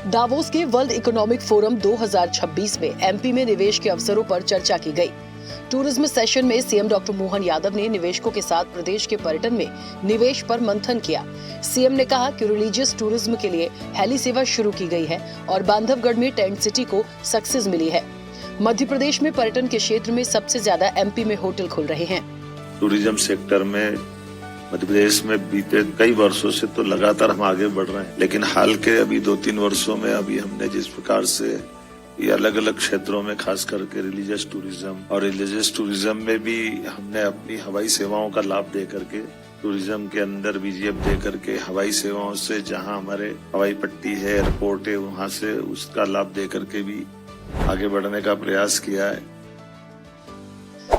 Davos के world economic forum 2026 में MP में निवेश के अवसरों पर चर्चा की गई। टूरिज्म सेशन में सीएम डॉक्टर मोहन यादव ने निवेशकों के साथ प्रदेश के पर्यटन में निवेश पर मंथन किया। सीएम ने कहा कि रिलीजियस टूरिज्म के लिए हेली सेवा शुरू की गई है और बांधवगढ़ में टेंट सिटी को सक्सेस मिली है। मध्य प्रदेश में पर्यटन के क्षेत्र में सबसे ज्यादा एमपी में होटल खुल रहे हैं। टूरिज्म सेक्टर में मध्य प्रदेश में बीते कई वर्षों से तो लगातार हम आगे बढ़ रहे हैं, लेकिन हाल के अभी 2-3 वर्षों में अभी हमने जिस प्रकार से ये अलग अलग क्षेत्रों में खास करके रिलीजियस टूरिज्म और रिलीजियस टूरिज्म में भी हमने अपनी हवाई सेवाओं का लाभ दे करके टूरिज्म के अंदर बीजीएफ दे करके हवाई सेवाओं से जहां हमारे हवाई पट्टी है, एयरपोर्ट है, वहां से उसका लाभ दे करके भी आगे बढ़ने का प्रयास किया है।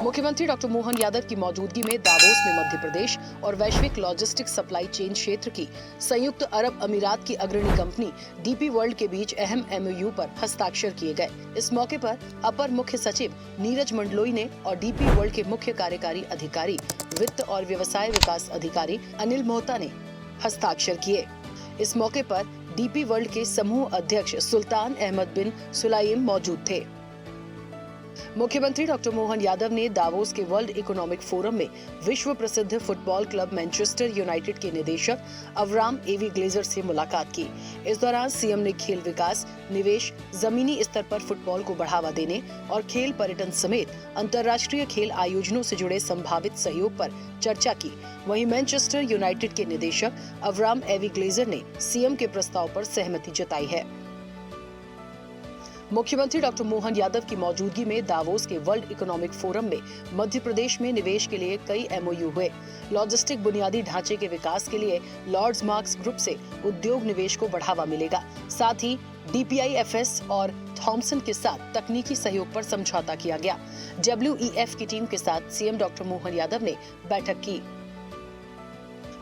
मुख्यमंत्री डॉक्टर मोहन यादव की मौजूदगी में दावोस में मध्य प्रदेश और वैश्विक लॉजिस्टिक सप्लाई चेन क्षेत्र की संयुक्त अरब अमीरात की अग्रणी कंपनी डीपी वर्ल्ड के बीच अहम एमओयू पर हस्ताक्षर किए गए। इस मौके पर अपर मुख्य सचिव नीरज मंडलोई ने और डीपी वर्ल्ड के मुख्य कार्यकारी अधिकारी वित्त और व्यवसाय विकास अधिकारी अनिल मोहता ने हस्ताक्षर किए। इस मौके पर डीपी वर्ल्ड के समूह अध्यक्ष सुल्तान अहमद बिन सुलाइम मौजूद थे। मुख्यमंत्री डॉक्टर मोहन यादव ने दावोस के वर्ल्ड इकोनॉमिक फोरम में विश्व प्रसिद्ध फुटबॉल क्लब मैनचेस्टर यूनाइटेड के निदेशक अवराम एवी ग्लेजर से मुलाकात की। इस दौरान सीएम ने खेल विकास, निवेश, जमीनी स्तर पर फुटबॉल को बढ़ावा देने और खेल पर्यटन समेत अंतर्राष्ट्रीय खेल आयोजनों से जुड़े संभावित सहयोग पर चर्चा की। वहीं मैनचेस्टर यूनाइटेड के निदेशक अवराम एवी ग्लेजर ने सीएम के प्रस्ताव पर सहमति जताई है। मुख्यमंत्री डॉक्टर मोहन यादव की मौजूदगी में दावोस के वर्ल्ड इकोनॉमिक फोरम में मध्य प्रदेश में निवेश के लिए कई एमओयू हुए। लॉजिस्टिक बुनियादी ढांचे के विकास के लिए लॉर्ड्स मार्क्स ग्रुप से उद्योग निवेश को बढ़ावा मिलेगा। साथ ही डीपीआईएफएस और थॉमसन के साथ तकनीकी सहयोग पर समझौता किया गया। डब्ल्यूईएफ की टीम के साथ सीएम डॉक्टर मोहन यादव ने बैठक की।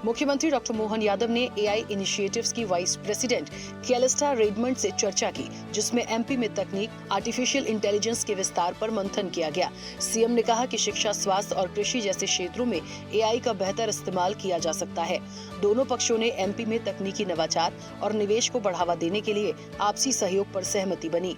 मुख्यमंत्री डॉक्टर मोहन यादव ने एआई इनिशिएटिव्स की वाइस प्रेसिडेंट कैलिस्टा रेडमंड से चर्चा की, जिसमें एमपी में तकनीक, आर्टिफिशियल इंटेलिजेंस के विस्तार पर मंथन किया गया। सीएम ने कहा कि शिक्षा, स्वास्थ्य और कृषि जैसे क्षेत्रों में एआई का बेहतर इस्तेमाल किया जा सकता है। दोनों पक्षों ने एमपी में तकनीकी नवाचार और निवेश को बढ़ावा देने के लिए आपसी सहयोग पर सहमति बनी।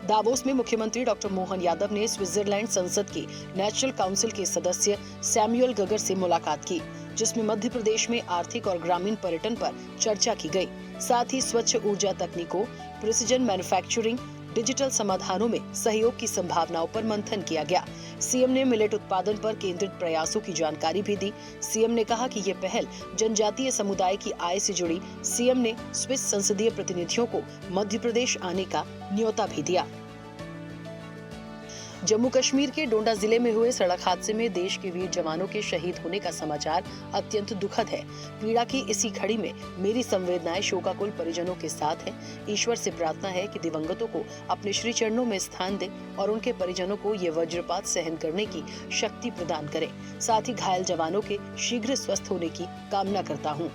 दावोस में मुख्यमंत्री डॉक्टर मोहन यादव ने स्विट्जरलैंड संसद की नेशनल काउंसिल के सदस्य सैमुअल गगर से मुलाकात की, जिसमें मध्य प्रदेश में आर्थिक और ग्रामीण पर्यटन पर चर्चा की गई। साथ ही स्वच्छ ऊर्जा तकनीकों, प्रिसिजन मैन्युफैक्चरिंग, डिजिटल समाधानों में सहयोग की संभावनाओं पर मंथन किया गया। सीएम ने मिलेट उत्पादन पर केंद्रित प्रयासों की जानकारी भी दी। सीएम ने कहा कि ये पहल जनजातीय समुदाय की आय से जुड़ी। सीएम ने स्विस संसदीय प्रतिनिधियों को मध्य प्रदेश आने का न्योता भी दिया। जम्मू कश्मीर के डोडा जिले में हुए सड़क हादसे में देश के वीर जवानों के शहीद होने का समाचार अत्यंत दुखद है। पीड़ा की इसी घड़ी में मेरी संवेदनाएं शोकाकुल परिजनों के साथ है। ईश्वर से प्रार्थना है कि दिवंगतों को अपने श्री चरणों में स्थान दे और उनके परिजनों को ये वज्रपात सहन करने की शक्ति प्रदान करे। साथ ही घायल जवानों के शीघ्र स्वस्थ होने की कामना करता हूँ।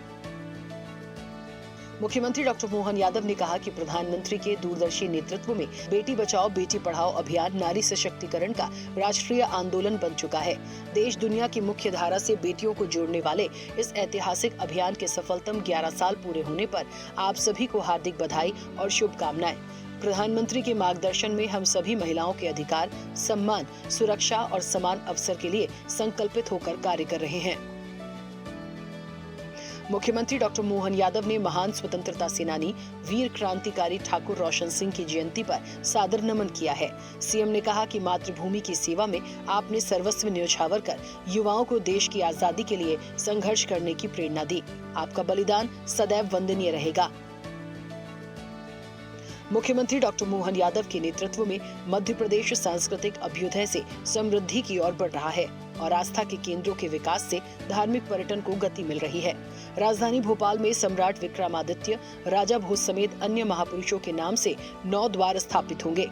मुख्यमंत्री डॉक्टर मोहन यादव ने कहा कि प्रधानमंत्री के दूरदर्शी नेतृत्व में बेटी बचाओ बेटी पढ़ाओ अभियान नारी सशक्तिकरण का राष्ट्रीय आंदोलन बन चुका है। देश दुनिया की मुख्य धारा से बेटियों को जोड़ने वाले इस ऐतिहासिक अभियान के सफलतम 11 साल पूरे होने पर आप सभी को हार्दिक बधाई और शुभकामनाएं। प्रधानमंत्री के मार्गदर्शन में हम सभी महिलाओं के अधिकार, सम्मान, सुरक्षा और समान अवसर के लिए संकल्पित होकर कार्य कर रहे हैं। मुख्यमंत्री डॉक्टर मोहन यादव ने महान स्वतंत्रता सेनानी वीर क्रांतिकारी ठाकुर रोशन सिंह की जयंती पर सादर नमन किया है। सीएम ने कहा कि मातृभूमि की सेवा में आपने सर्वस्व न्यौछावर कर युवाओं को देश की आजादी के लिए संघर्ष करने की प्रेरणा दी। आपका बलिदान सदैव वंदनीय रहेगा। मुख्यमंत्री डॉक्टर मोहन यादव के नेतृत्व में मध्य प्रदेश सांस्कृतिक अभ्युदय से समृद्धि की ओर बढ़ रहा है और आस्था के केंद्रों के विकास से धार्मिक पर्यटन को गति मिल रही है। राजधानी भोपाल में सम्राट विक्रमादित्य, राजा भोज समेत अन्य महापुरुषों के नाम से 9 द्वार स्थापित होंगे।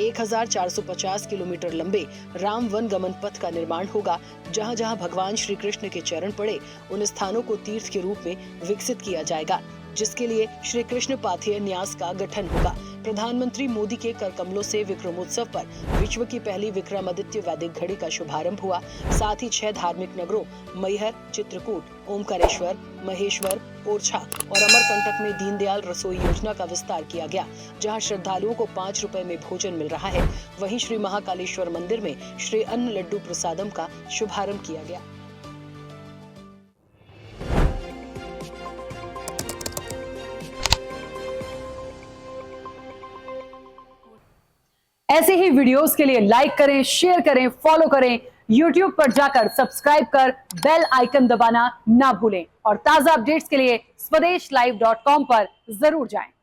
1450 किलोमीटर लंबे राम वन गमन पथ का निर्माण होगा। जहां जहां भगवान श्री कृष्ण के चरण पड़े, उन स्थानों को तीर्थ के रूप में विकसित किया जाएगा, जिसके लिए श्री कृष्ण पाथेय न्यास का गठन होगा। प्रधानमंत्री मोदी के कर कमलों से विक्रमोत्सव पर विश्व की पहली विक्रमादित्य वैदिक घड़ी का शुभारंभ हुआ। साथ ही 6 धार्मिक नगरों मैहर, चित्रकूट, ओमकारेश्वर, महेश्वर, ओरछा और अमरकंटक में दीनदयाल रसोई योजना का विस्तार किया गया, जहां श्रद्धालुओं को 5 रुपए में भोजन मिल रहा है। वहीं श्री महाकालेश्वर मंदिर में श्री अन्न लड्डू प्रसादम का शुभारंभ किया गया। ऐसे ही वीडियोस के लिए लाइक करें, शेयर करें, फॉलो करें। YouTube पर जाकर सब्सक्राइब कर बेल आइकन दबाना ना भूलें और ताजा अपडेट्स के लिए swedeshlive.com पर जरूर जाएं।